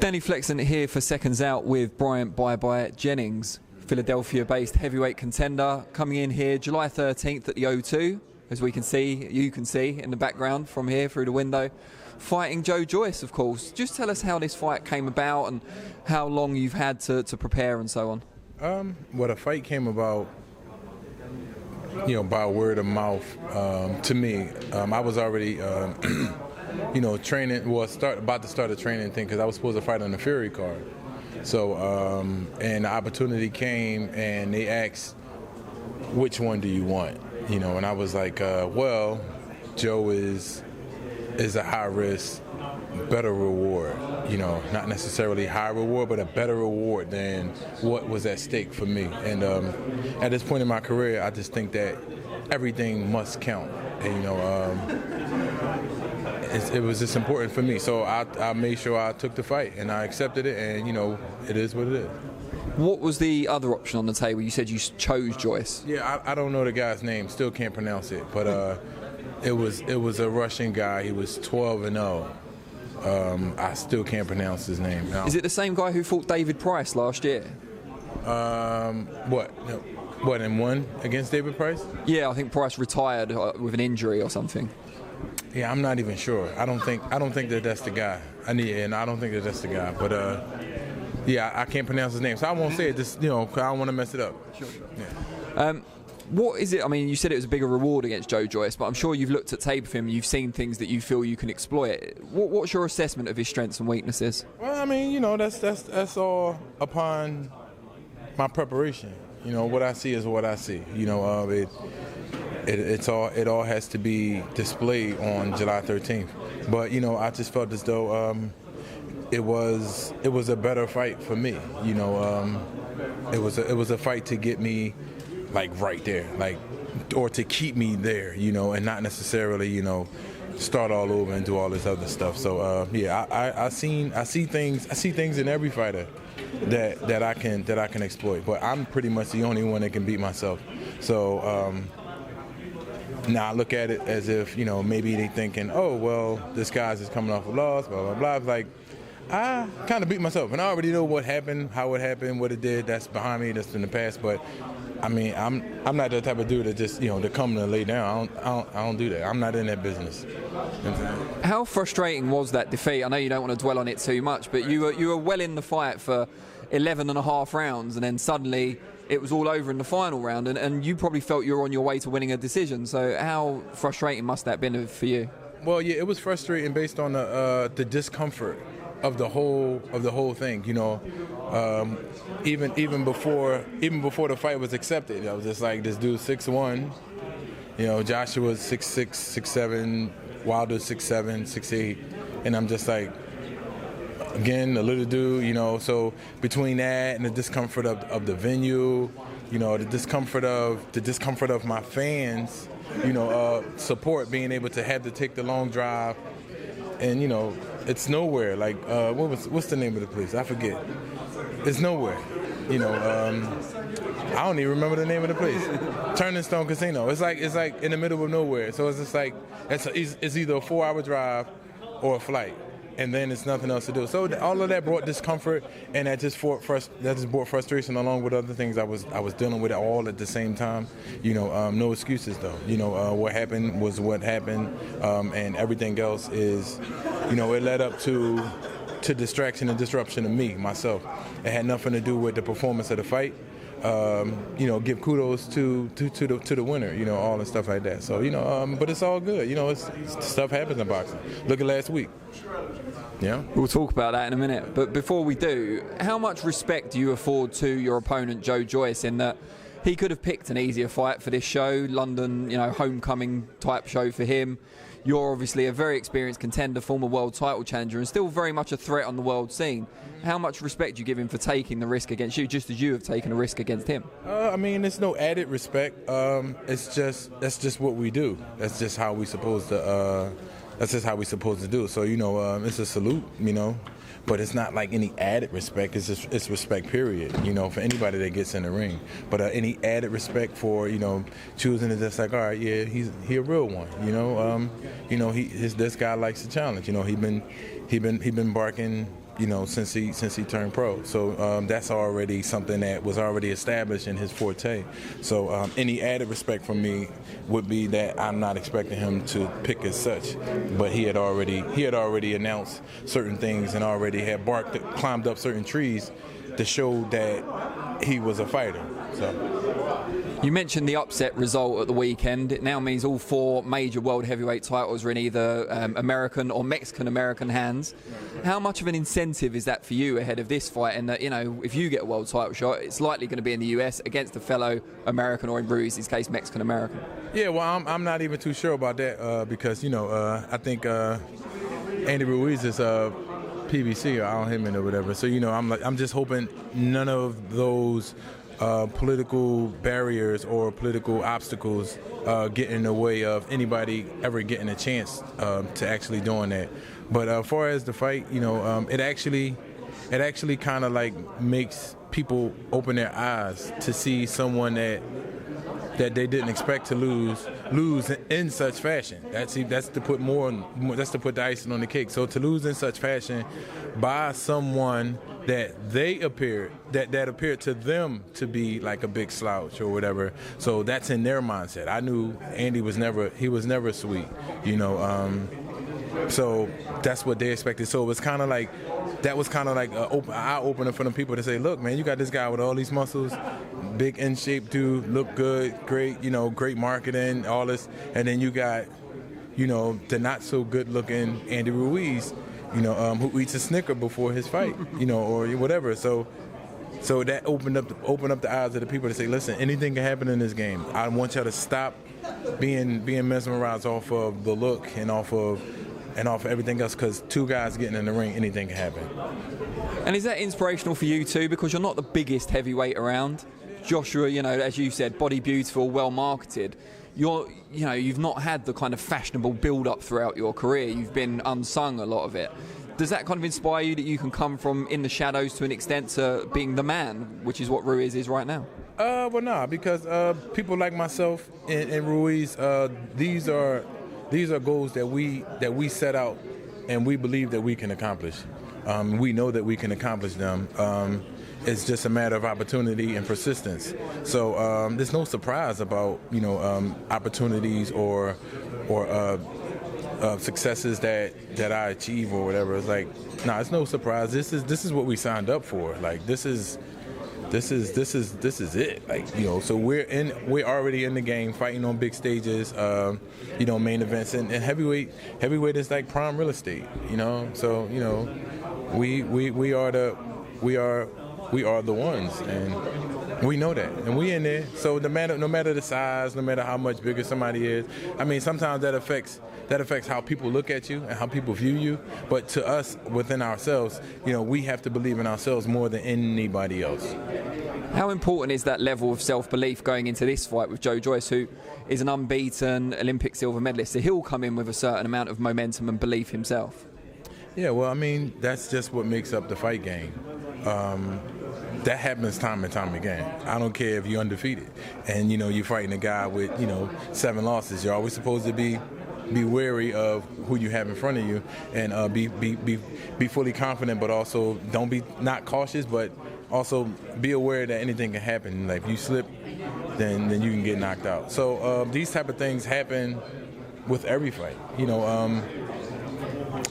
Danny Flexen here for Seconds Out with Bryant Jennings, Philadelphia-based heavyweight contender, coming in here July 13th at the O2, as you can see in the background from here through the window, fighting Joe Joyce, of course. Just tell us how this fight came about and how long you've had to prepare and so on. Well, the fight came about, by word of mouth. To me, I was already, training. About to start a training thing because I was supposed to fight on the Fury card. So, and the opportunity came, and they asked, "Which one do you want?" And I was like, "Well, Joe is a high risk, better reward. Not necessarily high reward, but a better reward than what was at stake for me." And at this point in my career, I just think that everything must count. And, it was just important for me. So I made sure I took the fight, and I accepted it, and, it is what it is. What was the other option on the table? You said you chose Joyce. Yeah, I don't know the guy's name. Still can't pronounce it. But it was a Russian guy. He was 12-0. I still can't pronounce his name. Is it the same guy who fought David Price last year? What, and won against David Price? Yeah, I think Price retired with an injury or something. Yeah, I'm not even sure. I don't think that's the guy. I don't think that's the guy. But yeah, I can't pronounce his name, so I won't say it. Just 'cause I don't want to mess it up. Sure. Yeah. What is it? I mean, you said it was a bigger reward against Joe Joyce, but I'm sure you've looked at tape of him. You've seen things that you feel you can exploit. What's your assessment of his strengths and weaknesses? Well, I mean, that's all upon my preparation. What I see is what I see. It all has to be displayed on July 13th. But I just felt as though it was a better fight for me. It was a fight to get me right there, or to keep me there, and not necessarily start all over and do all this other stuff. So I see things in every fighter that I can exploit. But I'm pretty much the only one that can beat myself. So. Now I look at it as if, maybe they thinking, oh, well, this guy's just coming off a loss, blah, blah, blah. It's like, I kind of beat myself. And I already know what happened, how it happened, what it did. That's behind me. That's in the past. But, I mean, I'm not the type of dude that just, to come and lay down. I don't do that. I'm not in that business. How frustrating was that defeat? I know you don't want to dwell on it too much, but you were well in the fight for 11 and a half rounds, and then suddenly it was all over in the final round, and you probably felt you were on your way to winning a decision. So how frustrating must that have been for you? Well, yeah, it was frustrating based on the discomfort of the whole thing. Even before the fight was accepted, I was just like, this dude's 6'1", Joshua's 6'6", 6'7", Wilder's 6'7", 6'8", and I'm just like, again, a little dude, so between that and the discomfort of the venue, the discomfort of my fans, support, being able to have to take the long drive, and it's nowhere. What's the name of the place? I forget. It's nowhere. I don't even remember the name of the place. Turning Stone Casino. It's like in the middle of nowhere. So it's just like it's either a 4-hour drive or a flight. And then it's nothing else to do. So all of that brought discomfort, and that just brought frustration along with other things I was dealing with all at the same time. No excuses though. What happened was what happened, and everything else is, it led up to distraction and disruption of myself. It had nothing to do with the performance of the fight. Give kudos to the winner, all and stuff like that. So, but it's all good. Stuff happens in boxing. Look at last week. Yeah. We'll talk about that in a minute. But before we do, how much respect do you afford to your opponent, Joe Joyce, in that he could have picked an easier fight for this show, London, homecoming type show for him. You're obviously a very experienced contender, former world title challenger, and still very much a threat on the world scene. How much respect do you give him for taking the risk against you, just as you have taken a risk against him? There's no added respect. That's just what we do. That's just how we supposed to. That's just how we supposed to do it. So it's a salute. But it's not like any added respect. It's respect, period. For anybody that gets in the ring. But any added respect for choosing to just like, all right, yeah, he a real one. This guy likes the challenge. He been barking since he turned pro. So that's already something that was already established in his forte. So any added respect from me would be that I'm not expecting him to pick as such, but he had already announced certain things and already had climbed up certain trees to show that he was a fighter. So. You mentioned the upset result at the weekend. It now means all 4 major world heavyweight titles are in either American or Mexican-American hands. How much of an incentive is that for you ahead of this fight? And that, if you get a world title shot, it's likely going to be in the US against a fellow American, or in Ruiz's case, Mexican-American. Yeah, well, I'm not even too sure about that because, I think Andy Ruiz is PBC or Al Heyman or whatever. So, I'm just hoping none of those political barriers or political obstacles get in the way of anybody ever getting a chance to actually doing that. But as far as the fight, it actually kind of like makes people open their eyes to see someone that they didn't expect to lose in such fashion. That's to put the icing on the cake. So to lose in such fashion by someone that that appeared to them to be like a big slouch or whatever. So that's in their mindset. I knew Andy was never sweet, so that's what they expected. So it was kind of like an eye opener for them people to say, look, man, you got this guy with all these muscles, big in shape dude, look good, great, great marketing, all this, and then you got, the not so good looking Andy Ruiz, who eats a Snicker before his fight, or whatever. So that opened up the eyes of the people to say, listen, anything can happen in this game. I want y'all to stop being mesmerized off of the look and off of everything else, because 2 guys getting in the ring, anything can happen. And is that inspirational for you too? Because you're not the biggest heavyweight around. Joshua, as you said, body beautiful, well marketed. You've not had the kind of fashionable build-up throughout your career. You've been unsung a lot of it. Does that kind of inspire you that you can come from in the shadows to an extent to being the man, which is what Ruiz is right now? Well, nah, because people like myself and Ruiz, these are goals that we set out and we believe that we can accomplish. We know that we can accomplish them. It's just a matter of opportunity and persistence. So there's no surprise about opportunities or successes that I achieve or whatever. It's like, it's no surprise. This is what we signed up for. Like this is it. Like, so we're already in the game, fighting on big stages, main events, and heavyweight is like prime real estate, So we are the ones, and we know that, and we in there. So no matter the size, no matter how much bigger somebody is, I mean, sometimes that affects how people look at you and how people view you. But to us, within ourselves, we have to believe in ourselves more than anybody else. How important is that level of self-belief going into this fight with Joe Joyce, who is an unbeaten Olympic silver medalist? So he'll come in with a certain amount of momentum and belief himself. Yeah, well, I mean, that's just what makes up the fight game. That happens time and time again. I don't care if you're undefeated and you're fighting a guy with 7 losses. You're always supposed to be wary of who you have in front of you and be fully confident, but also don't be not cautious, but also be aware that anything can happen. Like if you slip, then you can get knocked out. So these type of things happen with every fight.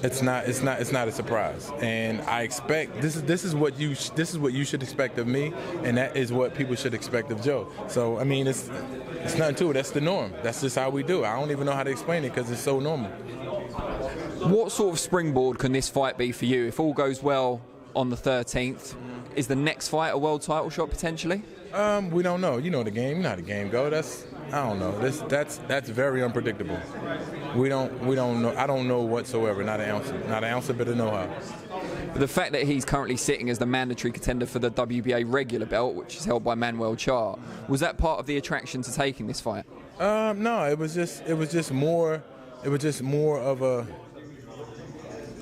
It's not a surprise, and I expect this is what you should expect of me, and that is what people should expect of Joe. So I mean, it's nothing to it. That's the norm. That's just how we do it. I don't even know how to explain it because it's so normal. What sort of springboard can this fight be for you if all goes well on the 13th? Is the next fight a world title shot potentially? We don't know. You know the game. You know how the game go. I don't know. That's very unpredictable. We don't know. I don't know whatsoever. Not an ounce of bit of know-how. The fact that he's currently sitting as the mandatory contender for the WBA regular belt, which is held by Manuel Char, was that part of the attraction to taking this fight? No, it was just more of a.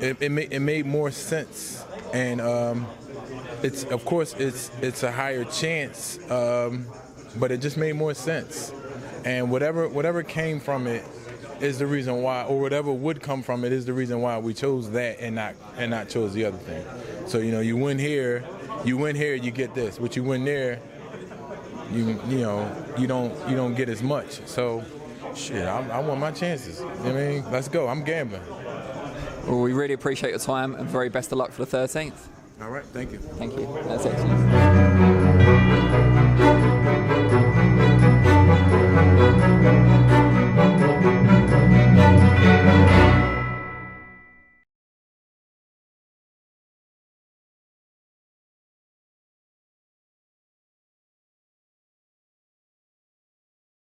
It made more sense, and it's a higher chance, but it just made more sense, and whatever came from it is the reason why, or whatever would come from it is the reason why we chose that and not chose the other thing. So you win here, you get this. But you win there, you don't get as much. So shit, I want my chances. I mean, let's go. I'm gambling. Well, we really appreciate your time and very best of luck for the 13th. All right, thank you. Thank you. That's excellent.